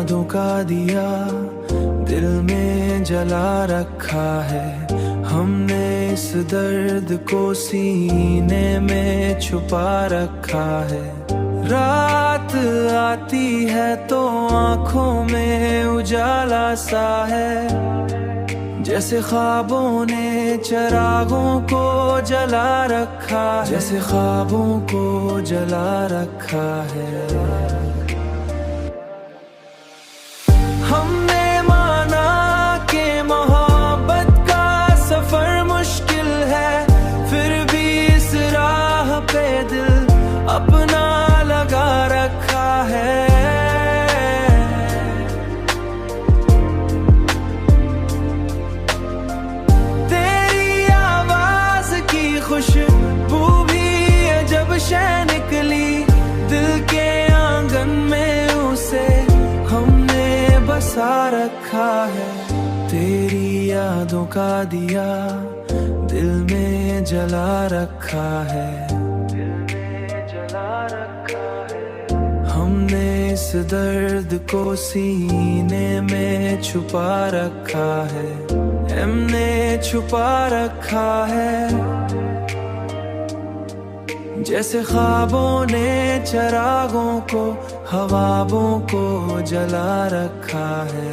यादों का दिया दिल में जला रखा है। हमने इस दर्द को सीने में छुपा रखा है। रात आती है तो आंखों में उजाला सा है, जैसे ख्वाबों ने चिरागों को जला रखा है, जैसे ख्वाबों को जला रखा है। हमने माना कि मोहब्बत का सफर मुश्किल है, फिर भी इस राह पे दिल अपना लगा रखा है। खुशबू भी जब शह निकली दिल के आंगन में, उसे हमने बसा रखा है। तेरी यादों का दिया दिल में जला रखा है, दिल में जला रखा है। हमने इस दर्द को सीने में छुपा रखा है, हमने छुपा रखा है। जैसे ख्वाबों ने चिरागों को, ख्वाबों को जला रखा है।